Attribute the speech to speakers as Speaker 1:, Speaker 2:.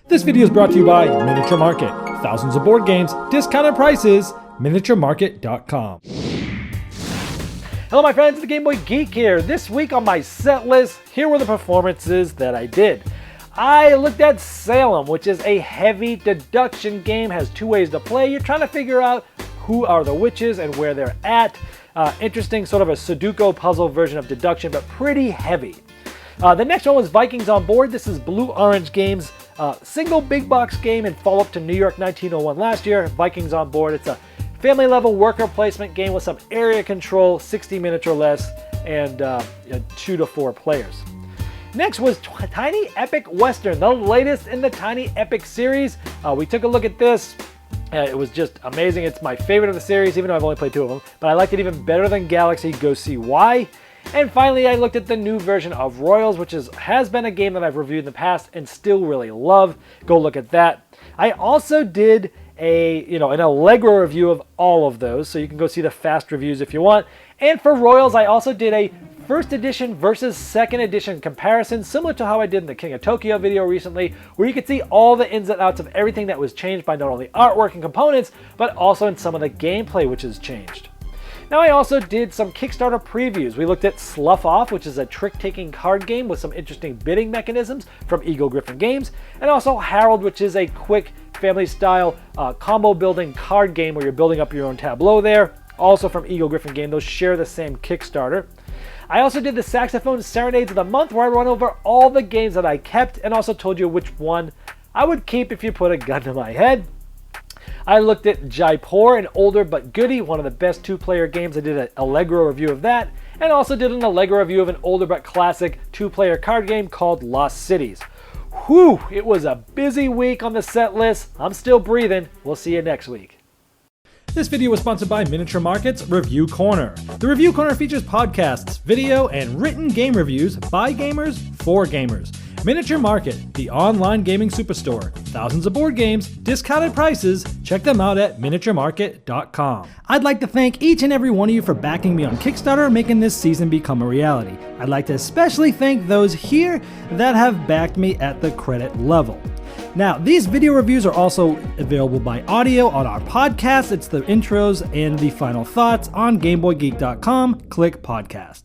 Speaker 1: This video is brought to you by Miniature Market. Thousands of board games, discounted prices, miniaturemarket.com.
Speaker 2: Hello my friends, it's the Game Boy Geek here. This week on my set list, here were the performances that I did. I looked at Salem, which is a heavy deduction game, has two ways to play. You're trying to figure out who are the witches and where they're at. Interesting, sort of a Sudoku puzzle version of deduction, but pretty heavy. The next one was Vikings on Board. This is Blue Orange Games, single big box game and follow-up to New York 1901 last year. Vikings on Board. It's a family level worker placement game with some area control, 60 minutes or less, and 2 to 4 players. Next was Tiny Epic Western, the latest in the Tiny Epic series. We took a look at this. It was just amazing. It's my favorite of the series, even though I've only played 2 of them. But I liked it even better than Galaxy. Go see why. And finally, I looked at the new version of Royals, which has been a game that I've reviewed in the past and still really love. Go look at that. I also did an Allegro review of all of those, so you can go see the fast reviews if you want. And for Royals, I also did a first edition versus second edition comparison, similar to how I did in the King of Tokyo video recently, where you could see all the ins and outs of everything that was changed by not only artwork and components, but also in some of the gameplay which has changed. Now I also did some Kickstarter previews. We looked at Slough Off, which is a trick-taking card game with some interesting bidding mechanisms from Eagle Griffin Games, and also Harold, which is a quick family-style combo building card game where you're building up your own tableau there, also from Eagle Griffin Game. Those share the same Kickstarter. I also did the Saxophone Serenades of the Month, where I run over all the games that I kept and also told you which one I would keep if you put a gun to my head. I looked at Jaipur, an older but goodie, one of the best 2-player games. I did an Allegro review of that, and also did an Allegro review of an older but classic 2-player card game called Lost Cities. Whew, it was a busy week on the set list. I'm still breathing. We'll see you next week.
Speaker 1: This video was sponsored by Miniature Market's Review Corner. The Review Corner features podcasts, video, and written game reviews by gamers for gamers. Miniature Market, the online gaming superstore. Thousands of board games, discounted prices. Check them out at miniaturemarket.com. I'd like to thank each and every one of you for backing me on Kickstarter, making this season become a reality. I'd like to especially thank those here that have backed me at the credit level. Now, these video reviews are also available by audio on our podcast. It's the intros and the final thoughts on GameBoyGeek.com. Click podcast.